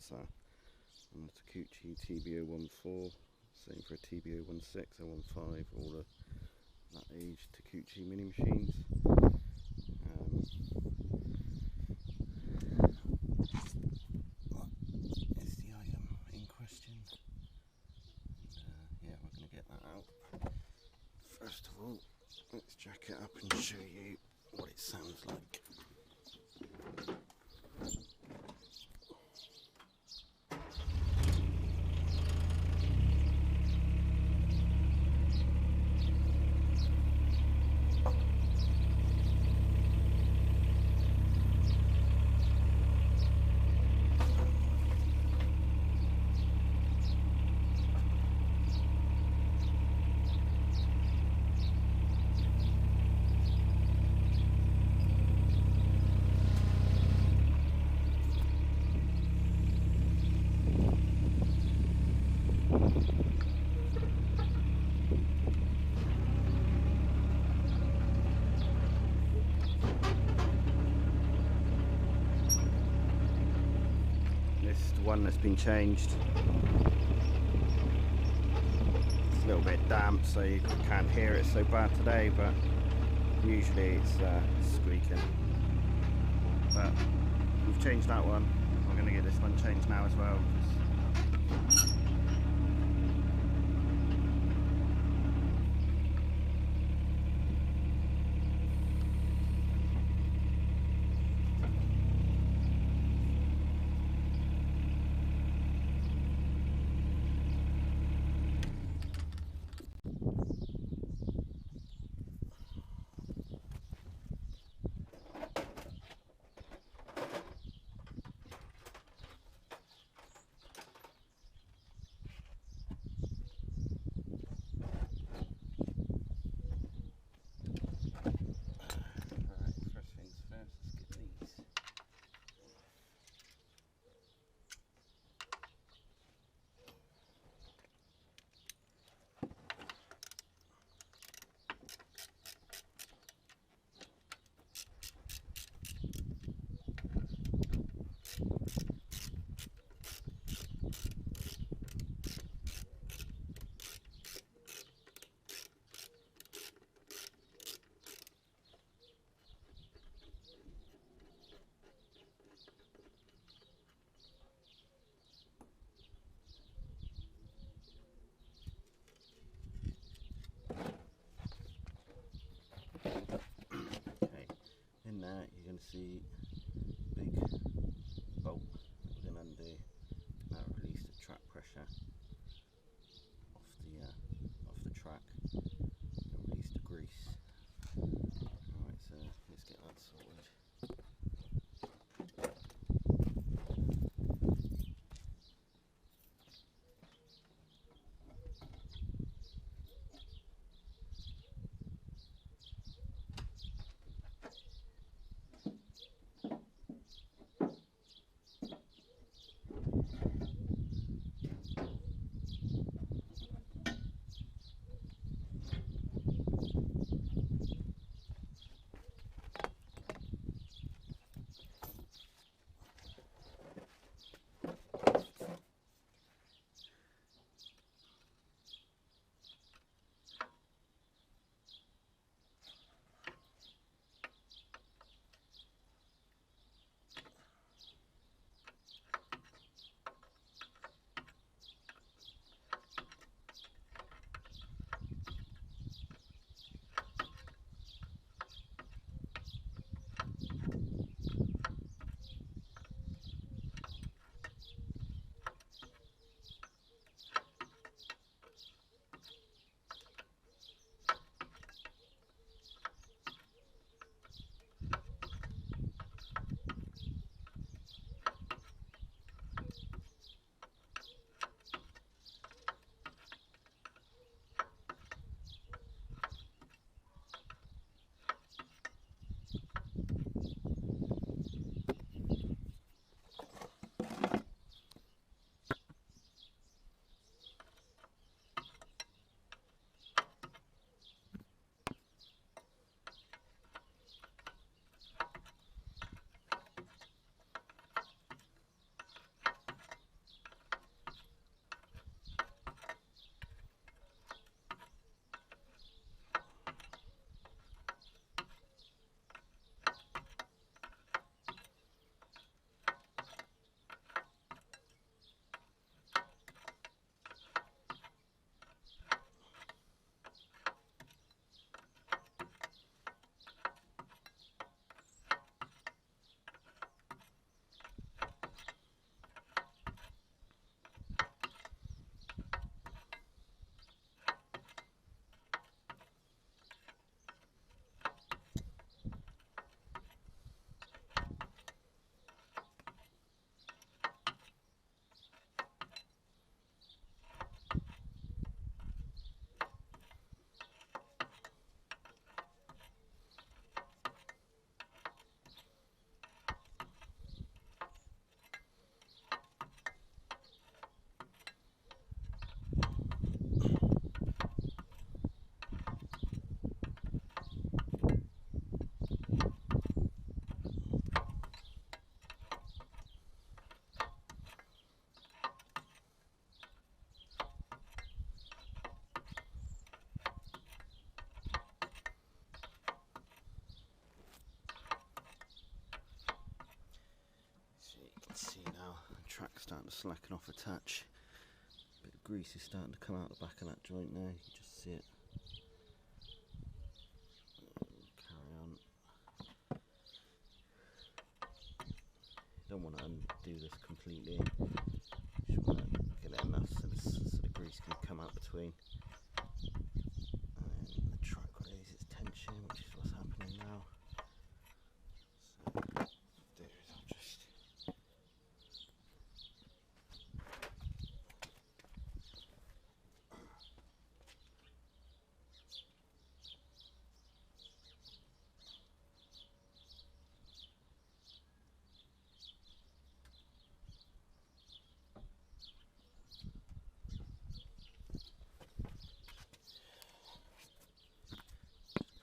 sensor on a Takeuchi TB014, same for a TB016, 015, all of that age Takeuchi mini machines. What is the item in question? And, yeah, we're going to get that out. First of all, let's jack it up and show you what it sounds like. One that's been changed. It's a little bit damp, so you can't hear it so bad today, but usually it's squeaking. But we've changed that one. We're going to get this one changed now as well. You're going to see a big bolt that we're going to undo. That will release the track pressure off the track and release the grease. Alright, so let's get that sorted. starting to slacken off a touch. A bit of grease is starting to come out the back of that joint there, you can just see it. Carry on. You don't want to undo this completely, you just want to get it enough so the grease can come out between. And then the track releases its tension, which is what's happening now. So what I'll do is I'll just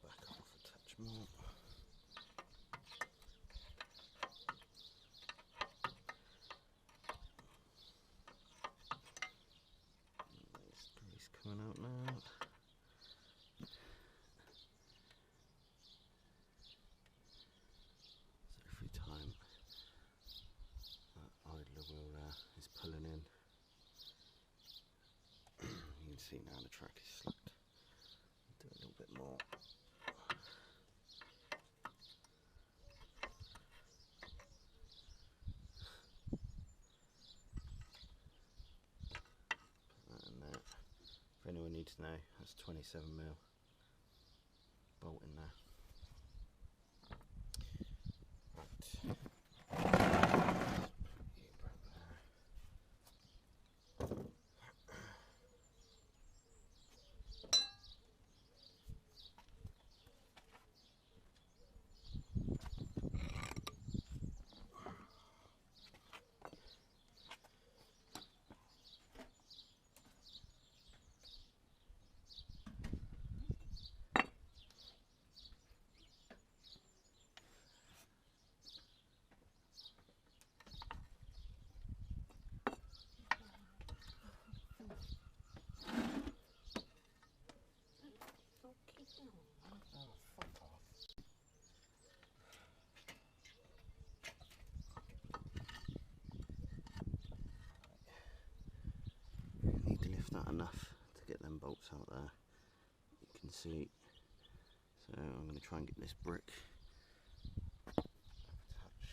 back off a touch more. There's grease coming out now. So every time that idler wheel is pulling in, you can see now the track is slacked. Do a little bit more. Put that in there. If anyone needs to know, that's 27mm bolt in there. Right. Need to lift that enough to get them bolts out there. You can see. So I'm going to try and get this brick up a touch.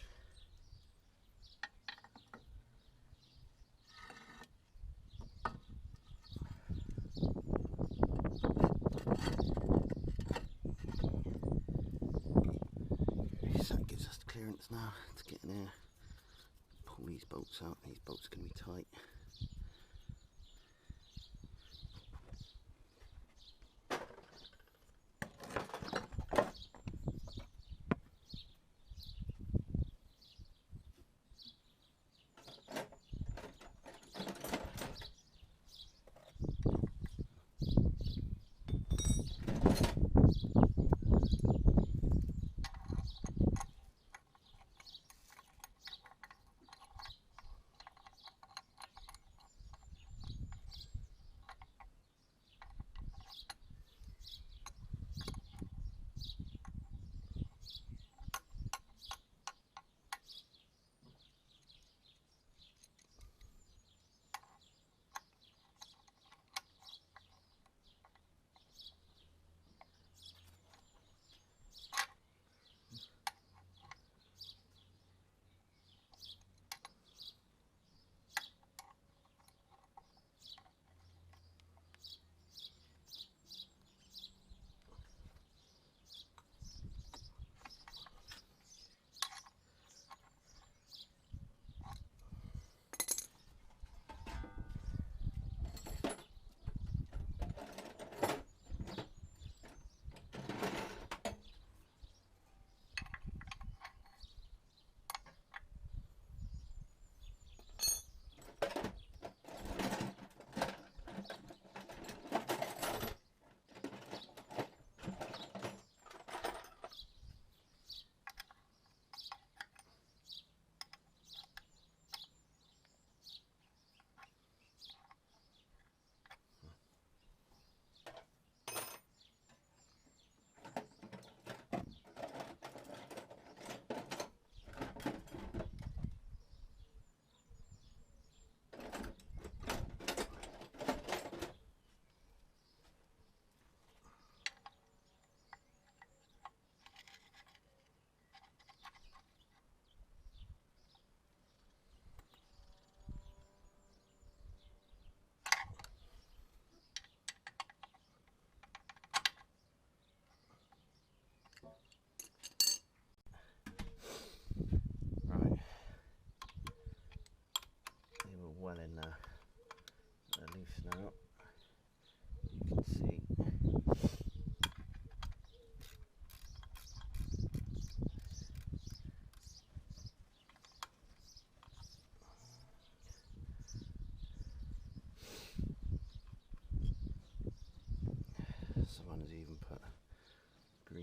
So that gives us the clearance now to get in here. Pull these bolts out. These bolts can be tight.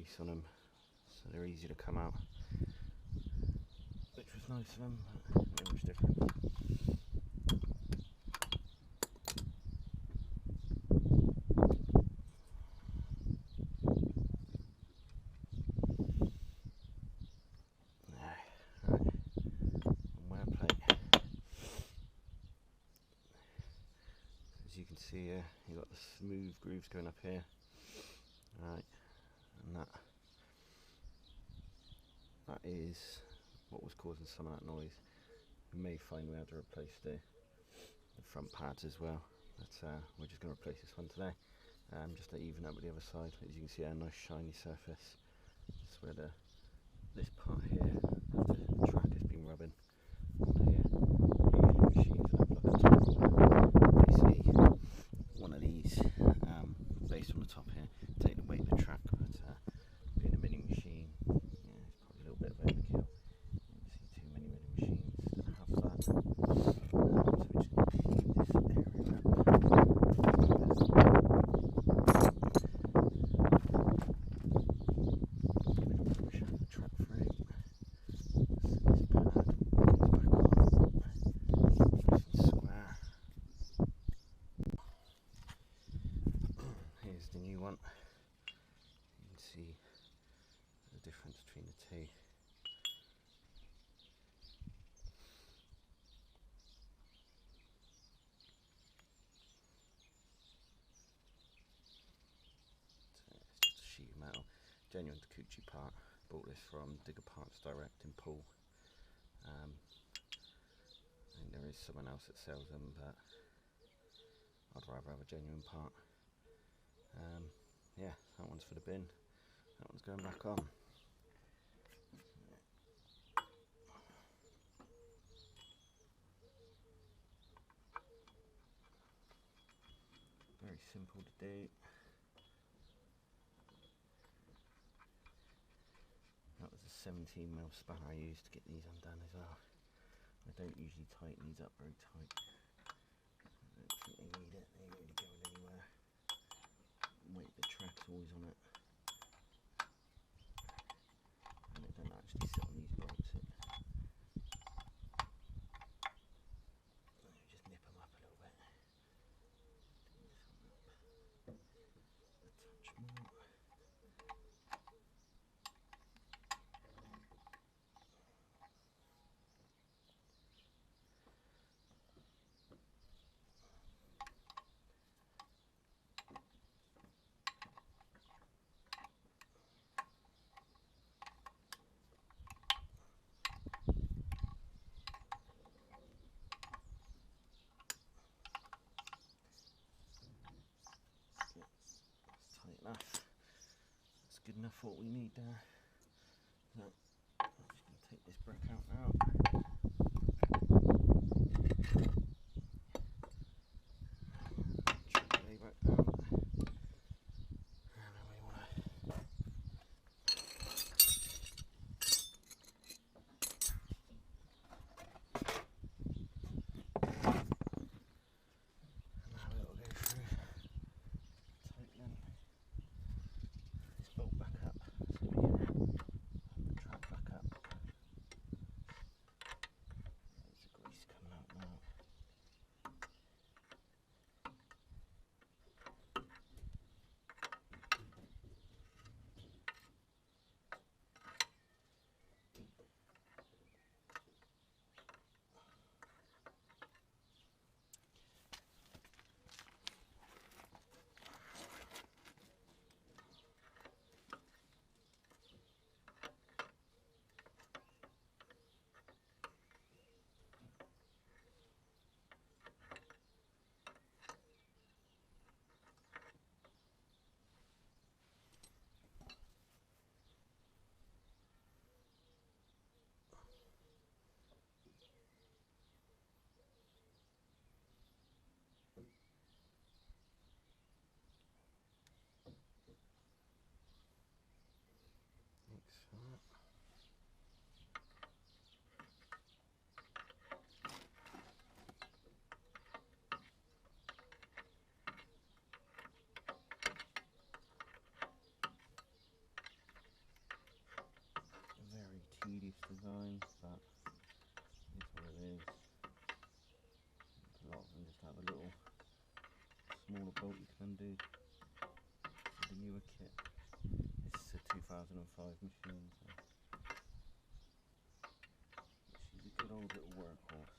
release on them, so they're easy to come out, which was nice of them, but not much different. You can see here, you've got the smooth grooves going up here, right, and that is what was causing some of that noise. You may find we had to replace the front pads as well, but we're just going to replace this one today, just to even up with the other side. As you can see, a nice shiny surface. That's where this part here of the track has been rubbing on here. Usually machines will have like a top roll, basically one of these based on the top here, take the weight of the track, but being a mini machine, yeah, it's probably a little bit of overkill. You don't see too many mini machines that have that. So we're just going to clean this area up. Push out the track frame. This pad goes back on, nice and square. Here's the new one. You can see the difference between the two. So it's just a sheet of metal, genuine Takeuchi part. Bought this from Digger Parts Direct in Poole. I think there is someone else that sells them, but I'd rather have a genuine part. Yeah, that one's for the bin, that one's going back on. Very simple to do. That was a 17mm spanner I used to get these undone as well. I don't usually tighten these up very tight. I don't think they need it, they ain't really going anywhere. Weight the track's always on it. And it don't actually sit on these bolts. Just nip them up a little bit. Do this one up a touch more. That's tight enough. That's good enough for what we need there. So, I'm just going to take this brick out now. Chuck the lay back down. And then we want to now it'll go through tightening this bolt back up so we can have the track back up. tedious design, but it's what it is. A lot of them just have a little smaller bolt you can undo with the newer kit. This is a 2005 machine, so she's a good old little workhorse.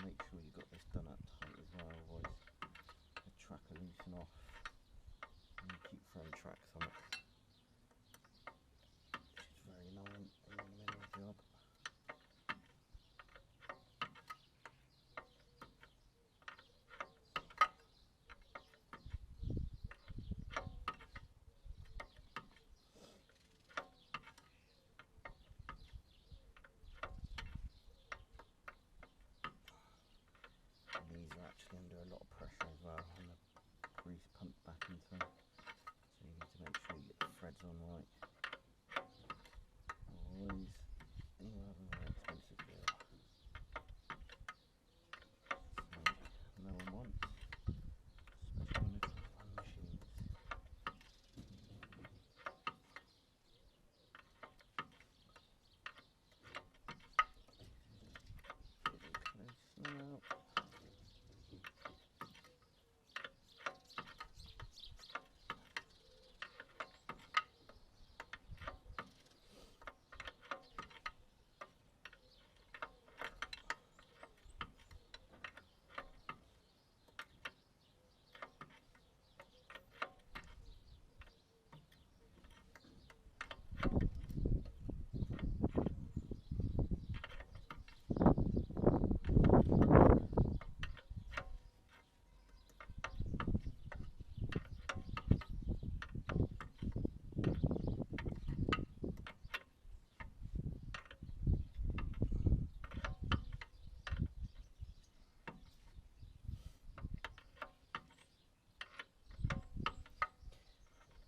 Make sure you got this done up tight as well, otherwise the track will loosen off and you keep throwing tracks on it, which is very annoying in the middle of the job. These are actually under a lot of pressure as well, and the grease pumped back into them, so you need to make sure you get the threads on right. Otherwise, you'll have a very expensive bill. So, no one wants, especially when it's on machines. Getting close now.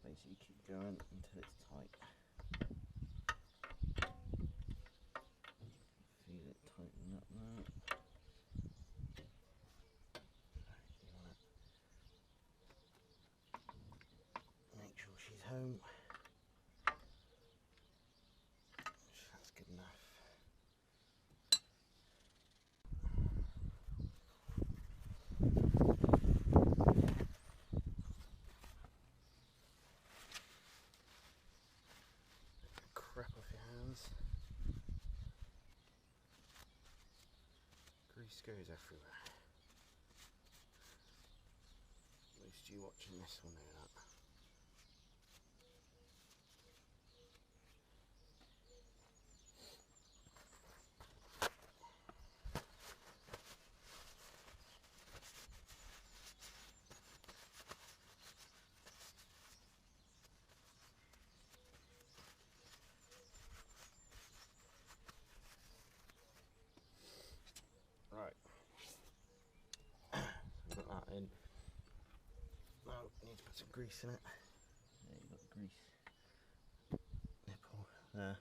Basically keep going until it's tight. Feel it tighten up now. You want to make sure she's home. That's good enough. Crap off your hands. Grease goes everywhere. At least you watching this will know that. Right, so got that in. Now need to put some grease in it. There you got the grease nipple there.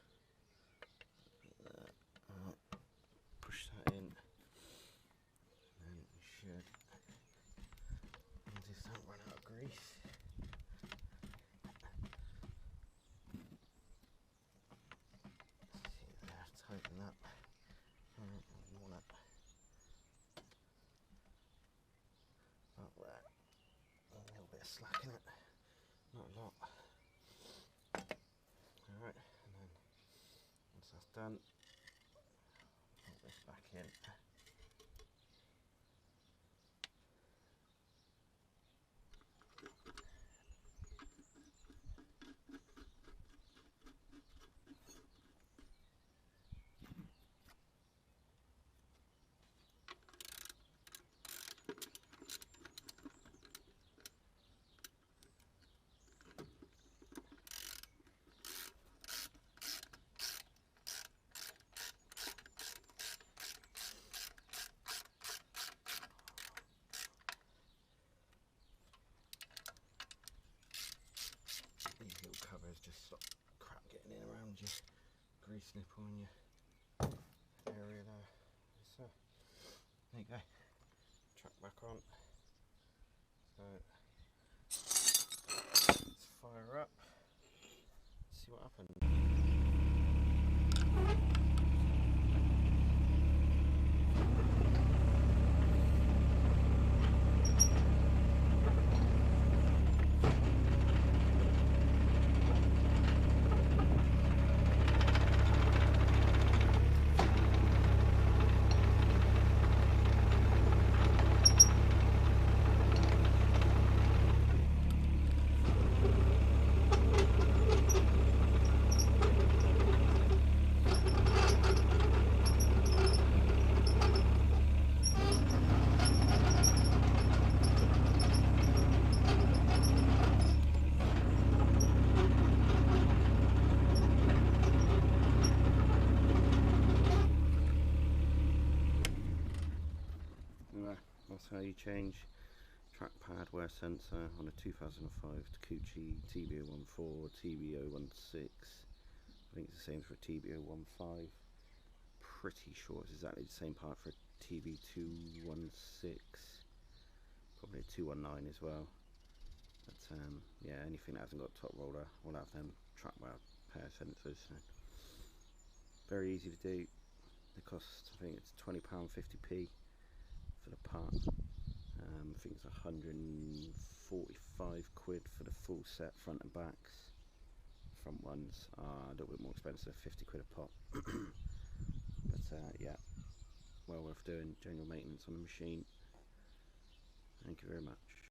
Right. Push that in, and then you should, just don't run out of grease. See there, tighten up. Right, you want it about there. A little bit of slack in it, not a lot. Alright, and then once that's done, put this back in. there you go. Track back on. So let's fire up. See what happens. That's how you change trackpad wear sensor on a 2005 Takeuchi TB014, TB016. I think it's the same for a TB015. Pretty sure it's exactly the same part for a TB216. Probably a 219 as well. But yeah, anything that hasn't got top roller will have them trackpad pair sensors. So very easy to do. The cost, I think it's £20.50p for the part. I think it's 145 quid for the full set, front and backs. Front ones are a little bit more expensive, 50 quid a pop. But yeah, well worth doing. General maintenance on the machine. Thank you very much.